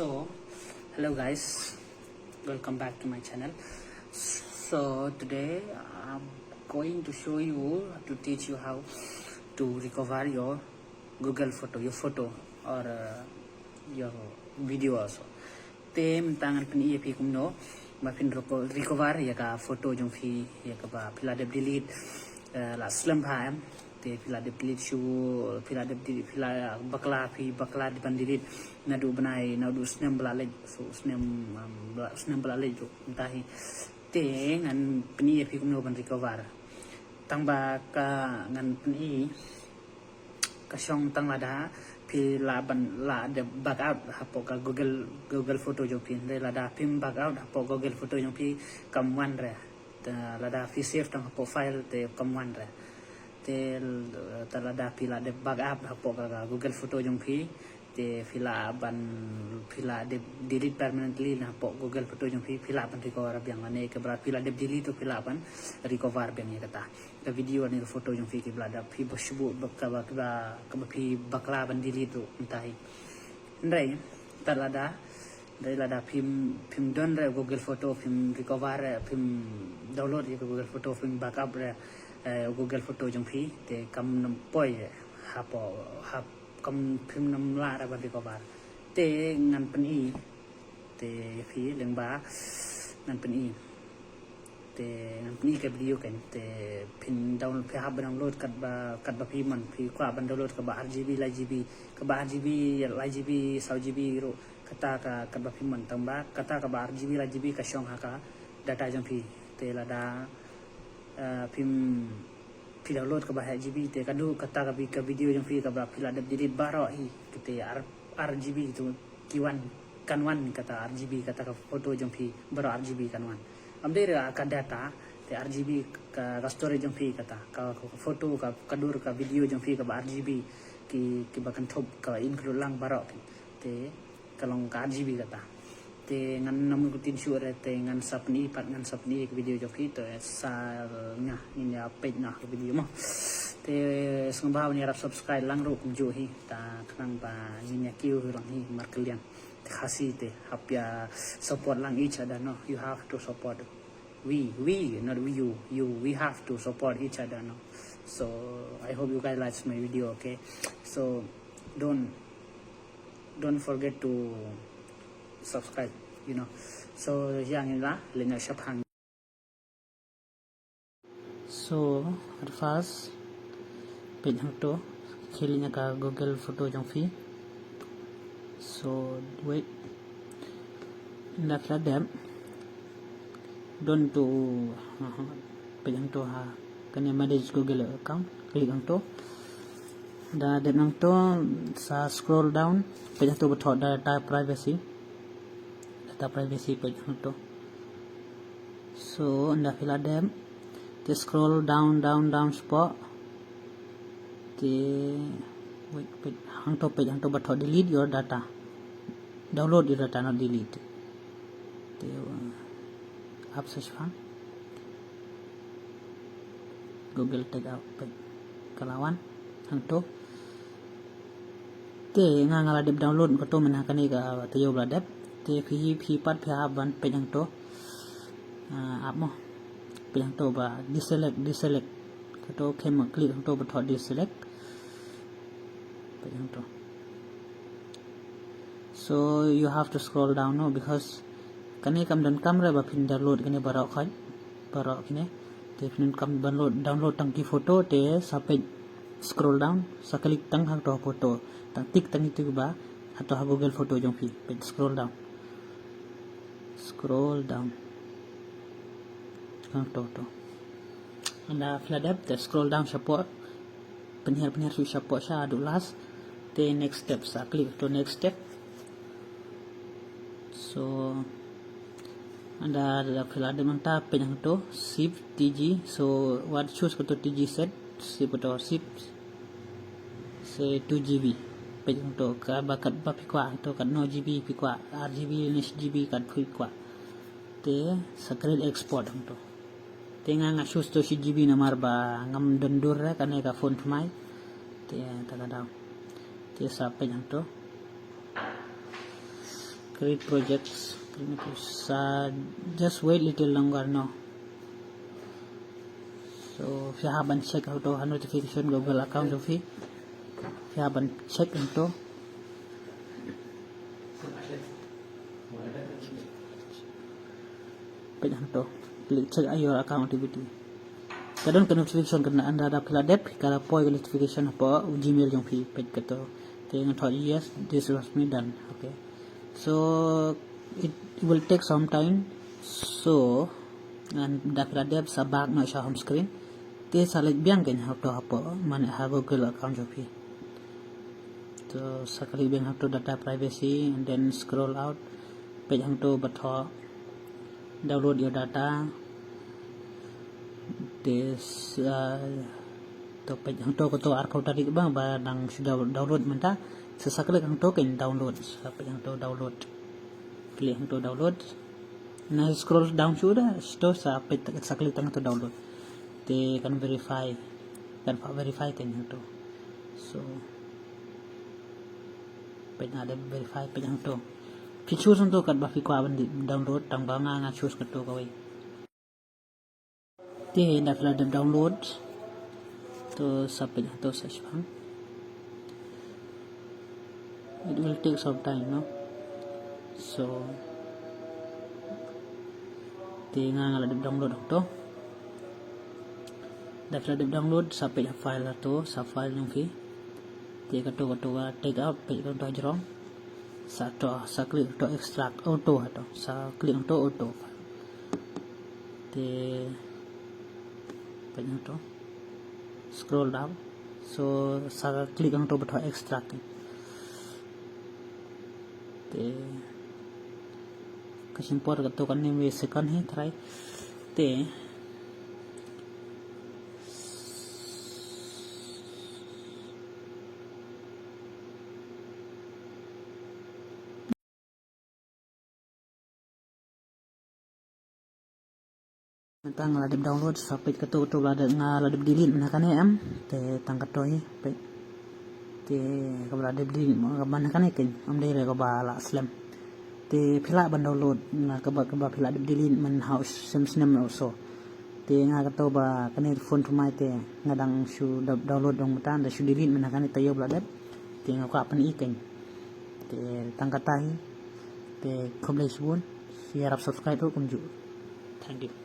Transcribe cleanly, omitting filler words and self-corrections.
So hello guys, welcome back to my channel. So today I'm going to show you, to teach you how to recover your Google photo, your photo or your video also. Tem tangan pen EP Kumno makin recover ya ka photo jong fi ya ka ba pila delete la slam ham te pila delete shu pila delete pila bakla di delete nadu banai nadu snem balale so snem balale jo tahi te ngan pen EP Kumno ban recover tang ba ka ngan pen ka song tang lada pi la ban la de backup hapo ka Google photo jong pin de la da pim backup hapo Google photo jong pi kam wan re la da fi save tang hapo file te kam wan re te ta la da pi la de backup hapo ka Google photo jong pi te fila ban fila de delete permanently na hapo Google photo jong pi fila ban recover biang ane ke bra fila de delete to fila ban recover biang ya kata ka video ni photo jong fi ke bla da fi bosbu ka fi bakla ban delete to entai ndai ta la da phim don re Google photo phim recover phim download ye Google photo phim backup re Google photo jong fi te kam nam poi hapo hap kam phim nam la ra ban recover te ngan pen te fi leng ba ngan pen te ngan pen ke video kan te pin download phi hab download kat ba phi man phi kwa ban download ka ba RGB la GB ka ba RGB la GB 100 GB ro kata ka kat ba phi man tang ba kata ka ba RGB la GB ka shong ha ka data jang phi te la da phim phi download ka ba GB te ka du kata ka video jang phi ka ba phi la delete baro hi te RGB tu kiwan kanwan kata RGB kata ka photo jang phi baro RGB kanwan amde ka data te RGB ka storage jang phi kata ka photo ka kadur ka video jang phi ka ba RGB ki bakan thop ka include lang baro te kalong ka RGB kata te ngan namun kutin sure te ngan sapni video jang phi to sa nya ni ya page na video mo te sumbaw ni rap subscribe lang ro kum jo hi ta kang ba ni ya kiu lang hi mar kalian khasi te hapya support lang each other no you have to support we not you we have to support each other no so I hope you guys like my video. Okay, so don't forget to subscribe, you know. So yang inilah lena syapang. So at first page hang to khilinya ka Google photo jong fi so wait nak ladam don't to page hang to ha kanya manage Google account klik hang to da dem hang to sa scroll down page hang to bethod data privacy page hang to so anda fila dem te scroll down spot te wait hang to bethod delete your data, download your data not delete te app search fang Google take out kalawan hang to te ngala dep download ko to mana kani ka tayo bla dep te phi pat pha ban pe hang to app mo pe hang to ba deselect ko to kem click hang to bethod deselect pe hang to so you have to scroll down no because kani kam dan kamera ba pin download kani barok kini te pin kam download tang ki photo te sa page scroll down sa klik tang hang to photo tang tik tang itu ba atau ha Google photo jong pi page scroll down hang to anda fladap te scroll down support penhir su support sa adu last te next step sa klik to next step so anda fila de manta penyang to zip tg so what choose ko to tg set zip to zip say 2 GB penyang to ka bakat ba pikwa to kan no GB pikwa RGB nish GB kan pikwa te screen export to te nga choose to GB namar ba ngam dondur kan ka phone mai te ta daw te sa penyang to create projects. Just wait little longer now. So if you haven't checked out our notification Google account of it, if you haven't checked into page into, click check your account activity. Kadang ke notification kena anda ada pila dep kalau poi notification apa Gmail yang pi page kato. Tengok thought yes, this was me done. Okay, so it will take some time. So and dah pila dep sabak nak show home screen. Te salit biang kan how to apa mana ha Google account of it. So sekali biang how to data privacy and then scroll out page how to bato download your data. This to page hang to ko to archive tadi bang ba nang sudah download menta sesakali hang to kan download page hang to download klik hang to download na scroll down sudah sto sa page sakali tang to download te kan verify kan verify kan hang to so page ada verify page hang to features untuk kan ba fi ko aban download tang ba nga choose ka to kawai te dah ada download to sampai to search bang. It will take some time, no? So te nga ada download to dah ada download sampai file to sa file yang fi te ka to take out page to ajrong sa klik to extract auto to sa klik to auto te page to scroll down so sa klik to betul extract te kasimpor kato kan ni second he try te tang la download sampai ke tu ada ngala delete mana kan em te tang katoi pe te kabla delete mana kan ikin am dai ko ba la slam te phila ban download na ka ba phila delete man house sim also te nga ka to ba kan phone to mai te ngadang shu download dong tan da shu delete mana kan te yo bla dep te nga ko apan ikin te tang katai te kompleks bun share subscribe ko kumju. Thank you.